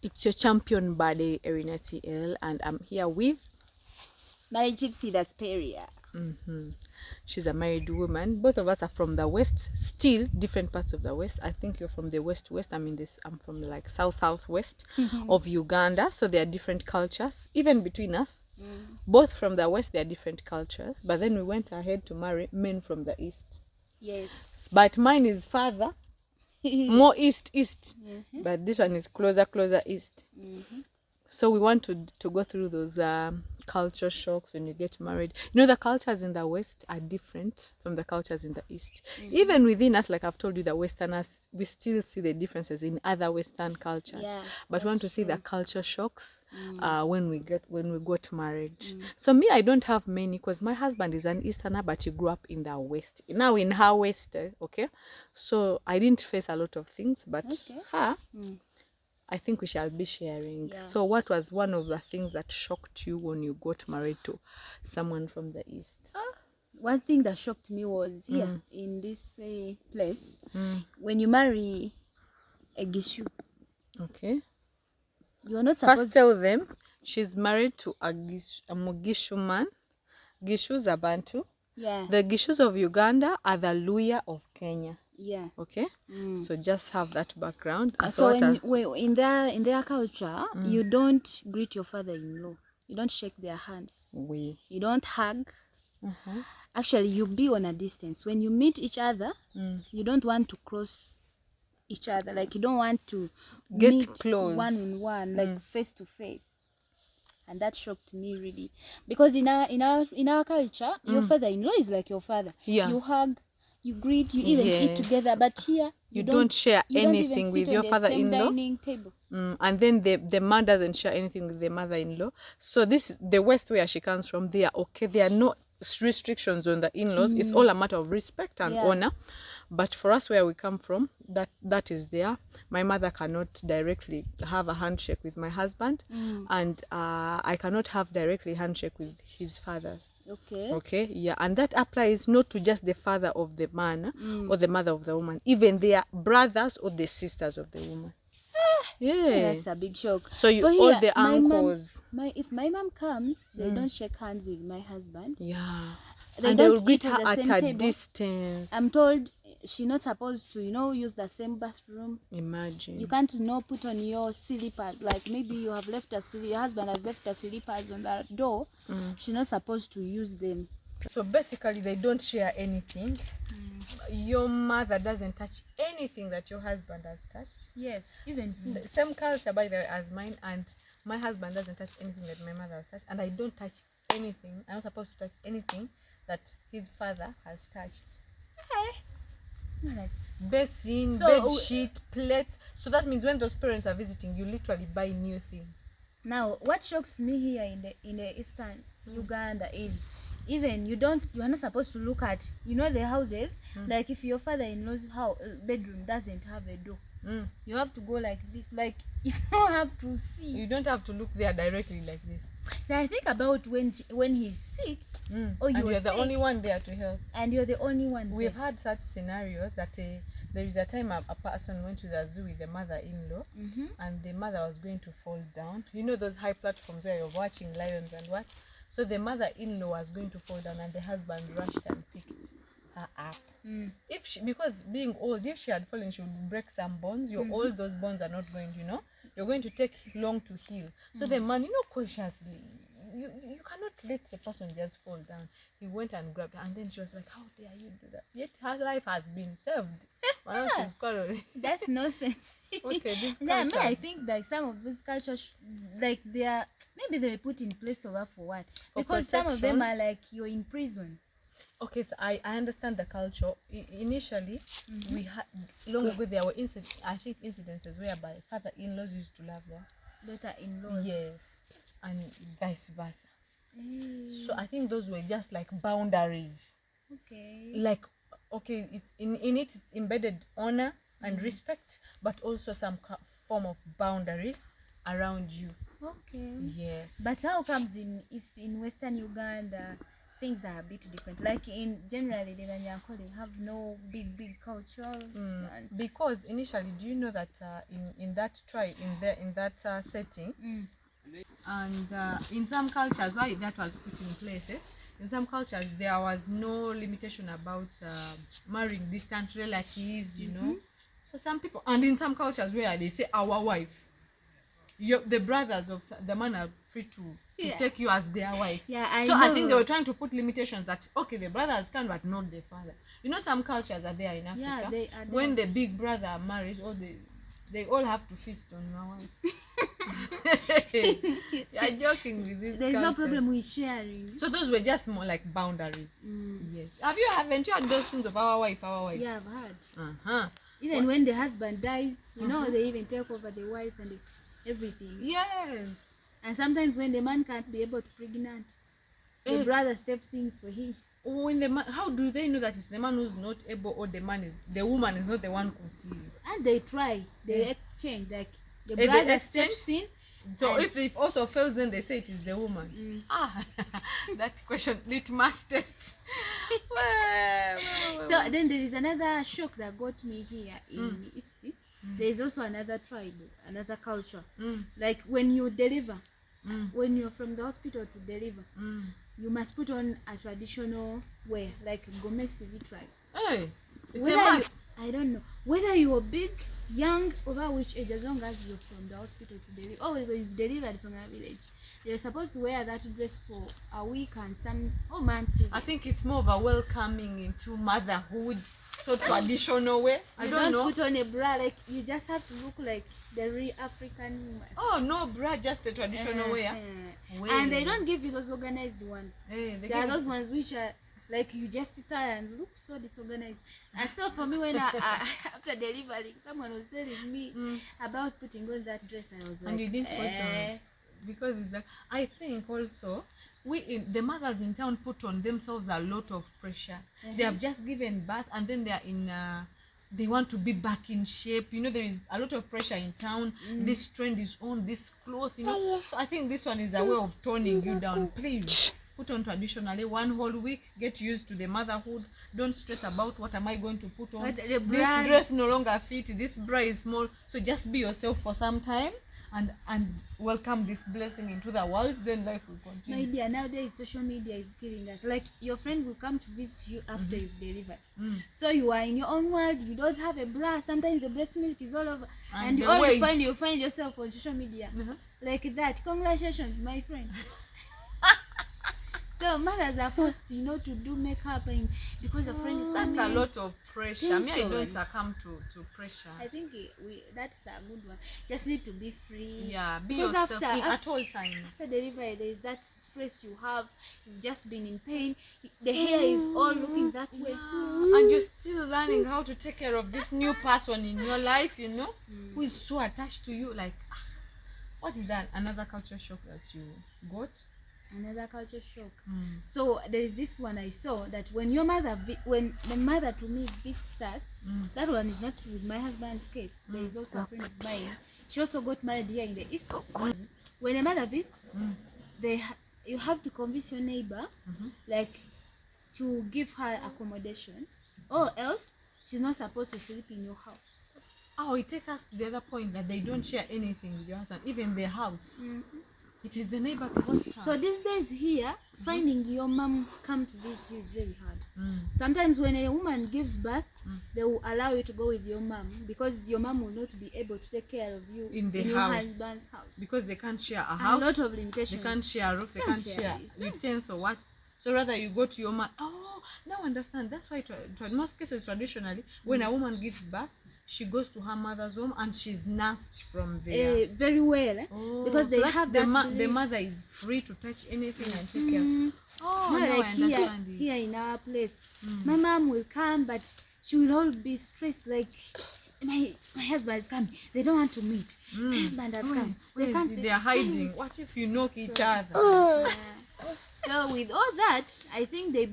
It's your champion buddy, erinahtl, and I'm here with my gypsy Dasperia. She's a married woman. Both of us are from the west, still different parts of the west. I think you're from the west. I'm from like southwest of Uganda, so there are different cultures even between us. Both from the west, there are different cultures, but then we went ahead to marry men from the east. Yes, but mine is further, more east, but this one is closer east. So we want to go through those culture shocks when you get married. You know, the cultures in the west are different from the cultures in the east. Even within us, like I've told you, the westerners, we still see the differences in other western cultures. But we want to see the culture shocks when we got married. So me, I don't have many because my husband is an easterner, but he grew up in the west, now in her west. Okay, so I didn't face a lot of things, but her, I think we shall be sharing. So what was one of the things that shocked you when you got married to someone from the east? One thing that shocked me was here in this place, when you marry a Gishu. Okay. You are not supposed. First tell them she's married to a Mugishu man. Gishus are Bantu. Yeah. The Gishus of Uganda are the Luya of Kenya. Yeah. Okay. So just have that background. So in their culture, you don't greet your father-in-law. You don't shake their hands. You don't hug. Actually, you be on a distance. When you meet each other, you don't want to cross each other. Like you don't want to get meet close one-on-one, like face to face. And that shocked me really, because in our culture, your father-in-law is like your father. You hug, you greet, you even eat together. But here you don't share anything with your father-in-law. And then the man doesn't share anything with the mother-in-law. So this is the west where she comes from. They are okay. There are no restrictions on the in-laws. It's all a matter of respect and honor. But for us, where we come from, that is there. My mother cannot directly have a handshake with my husband, and I cannot have directly handshake with his fathers. Okay, yeah, and that applies not to just the father of the man or the mother of the woman, even their brothers or the sisters of the woman. Yeah, that's a big shock. So you here, all the uncles. If my mom comes, they don't shake hands with my husband. Yeah, they will greet her at a distance. I'm told she's not supposed to, use the same bathroom. Imagine. You can't, put on your slippers. Like maybe you have left your husband has left the slippers on the door. She's not supposed to use them. So basically, they don't share anything. Your mother doesn't touch anything that your husband has touched. Yes, even the same culture, by the way, as mine. And my husband doesn't touch anything that my mother has touched, and I don't touch anything. I'm not supposed to touch anything that his father has touched. Basin, bed sheet, plates. So that means when those parents are visiting, you literally buy new things. Now, what shocks me here in the eastern Uganda is, even you are not supposed to look at the houses. Like if your father-in-law's bedroom doesn't have a door, you have to go like this. Like you don't have to see. You don't have to look there directly like this. Now I think about when he's sick, or you're the only one there to help. And you're the only one. We've had such scenarios that there is a time a person went to the zoo with the mother-in-law, and the mother was going to fall down. You know those high platforms where you're watching lions and what? So the mother-in-law was going to fall down, and the husband rushed and picked her up. Because being old, if she had fallen, she would break some bones. You're old; those bones are not going to, you're going to take long to heal. So the man, consciously, you cannot let a person just fall down. He went and grabbed her, and then she was like, "How dare you do that?" Yet her life has been saved. Now she's quarreling. That's nonsense. Okay, this culture. I think like some of these cultures, like maybe they were put in place for what? Because some of them are like you're in prison. Okay, so I understand the culture. Initially, we had long ago there were incidences whereby father-in-laws used to love their daughter-in-law. Yes, and vice versa. So I think those were just like boundaries. Okay. Like it's in it, it's embedded honor and respect, but also some form of boundaries around you. Okay. Yes. But how comes in Western Uganda, things are a bit different. Like in generally the Nyankole have no big cultural. Because initially, do you know that in that tribe, in that setting, and in some cultures, why that was put in place, in some cultures there was no limitation about marrying distant relatives, you know. So some people, and in some cultures where they say our wife, the brothers of the man are free to take you as their wife. I think they were trying to put limitations that okay, the brothers can but not the father. You know, some cultures are there in Africa. When the big brother marries, or they all have to feast on my wife. You're joking with this. There's no problem with sharing. So those were just more like boundaries. Yes. Haven't you heard those things of our wife, our wife? Yeah, I've heard. Even when the husband dies, you know, they even take over the wife and everything. Yes. And sometimes when the man can't be able to pregnant, the brother steps in for him. When the man, how do they know that it's the man who's not able, or the woman is not the one conceiving? And they try, they exchange, like the brother steps in. So if it also fails, then they say it is the woman. That question, litmus test. So then there is another shock that got me here in East. There is also another tribe, another culture. Like when you deliver, when you're from the hospital to deliver, you must put on a traditional wear, like Gomesi tribe. Hey, it's a must. I don't know whether you're big, young, over which age, as long as you're from the hospital to deliver, or when you delivered from a village, you're supposed to wear that dress for a week and some month. I think it's more of a welcoming into motherhood, so traditional way. I don't know. Put on a bra, like you just have to look like the real African woman. Oh no, bra, just the traditional way. And they don't give you those organized ones. There are those ones which are like you just tie and look so disorganized. And so for me, when I after delivering, someone was telling me about putting on that dress, and I was like, and you didn't put on, because it's like, I think also the mothers in town put on themselves a lot of pressure. They have just given birth, and then they are in they want to be back in shape. You know, there is a lot of pressure in town. This trend is on, this clothes, you know. So I think this one is a way of toning you down. Please put on traditionally one whole week. Get used to the motherhood. Don't stress about what am I going to put on. This dress no longer fit. This bra is small. So just be yourself for some time, and welcome this blessing into the world. Then life will continue. My dear, nowadays social media is killing us. Like your friend will come to visit you after you've delivered. So you are in your own world. You don't have a bra. Sometimes the breast milk is all over, and you find yourself on social media like that. Congratulations, my friend. So mothers are forced, you know, to do makeup, and because a friend is coming. That's a lot of pressure. Me, I don't succumb to pressure. I think that's a good one. Just need to be free. Yeah, be yourself at all times. After delivery, there is that stress you have. You've just been in pain. The hair is all looking that way. And you're still learning how to take care of this new person in your life, you know, who is so attached to you. Like, what is that? Another culture shock that you got? Another culture shock. So there is this one I saw, that when your mother, when the mother to me visits us, that one is not with my husband's case. There is also a friend of mine. She also got married here in the East. When a mother visits, you have to convince your neighbor, like, to give her accommodation, or else she's not supposed to sleep in your house. Oh, it takes us to the other point that they don't share anything with your husband, even their house. It is the neighbor to host her. So these days here, finding your mom come to visit you is very hard. Sometimes when a woman gives birth, they will allow you to go with your mom, because your mom will not be able to take care of you in your husband's house, because they can't share a house. A lot of limitations. They can't share a roof. They can't share utensils or what. So rather you go to your mom. Oh, now understand. That's why in most cases traditionally, when a woman gives birth, she goes to her mother's home and she's nursed from there. Very well, because they have the mother is free to touch anything and take care. Oh, no, now like I understand here in our place, my mom will come, but she will all be stressed. Like, my husband is coming. They don't want to meet. My husband has come. They are hiding. What if you knock each other? So with all that, I think they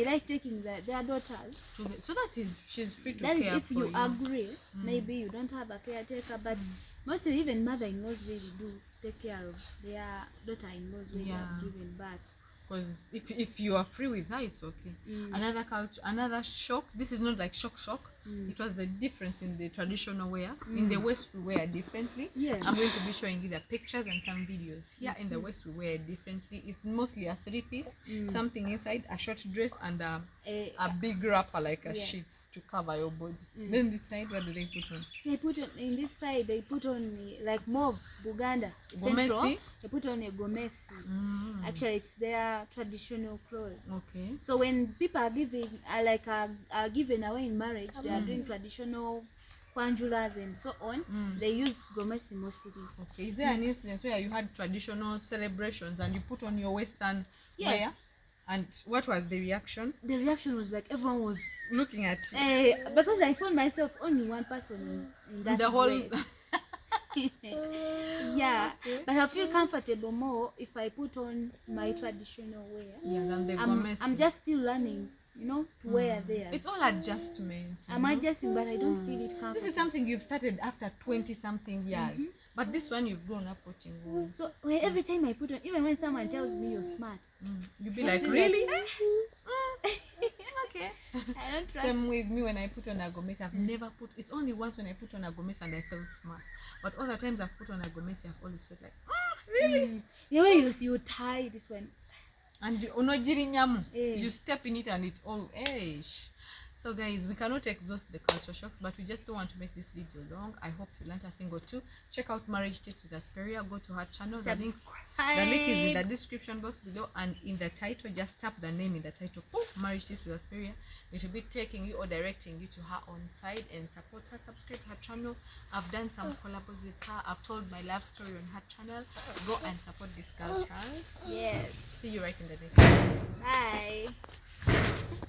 like taking their daughters. So that is, she's free to care for you. That is if you agree. Maybe you don't have a caretaker, but mostly even mother-in-laws really do take care of their daughter-in-laws when they have given birth. because if you are free with her, it's okay. Another culture, another shock. This is not like shock. It was the difference in the traditional wear. In the West, we wear differently. Yes. I'm going to be showing you the pictures and some videos. Here in the West, we wear differently. It's mostly a 3-piece, something inside, a short dress, and a big wrapper like a sheet to cover your body. Then this side, what do they put on? They put on, in this side, they put on like more Buganda. Central, Gomesi? they put on a gomesi. Actually, it's their traditional clothes. Okay. So when people are giving, are given away in marriage, they are doing traditional kwanjulas and so on. They use gomesi mostly. Okay. Is there an instance where you had traditional celebrations and you put on your Western wear? And what was the reaction? The reaction was like everyone was looking at you. Because I found myself only one person in that the whole yeah, but I feel comfortable more if I put on my traditional wear. Yeah, than the I'm just still learning, you know, to wear there. It's all adjustments. I'm adjusting, but I don't feel it comfortable. This is something you've started after 20-something years. But this one you've grown up watching. So every time I put on, even when someone tells me you're smart, you'll be like, really? Okay. I don't trust. Same with me when I put on a gomesi. I've never put. It's only once when I put on a gomesi and I felt smart. But all the times I've put on a gomesi, I've always felt like, really? The way you tie this one. And you step in it and it all. So guys, we cannot exhaust the culture shocks, but we just don't want to make this video long. I hope you learned a thing or two. Check out Marriage Tips with Asperia. Go to her channel. The link is in the description box below, and in the title, just tap the name in the title. Marriage Tips with Asperia. It will be taking you or directing you to her own side, and support her. Subscribe to her channel. I've done some collabs with her. I've told my love story on her channel. Go and support this girl child. Yes. See you right in the next video. Bye.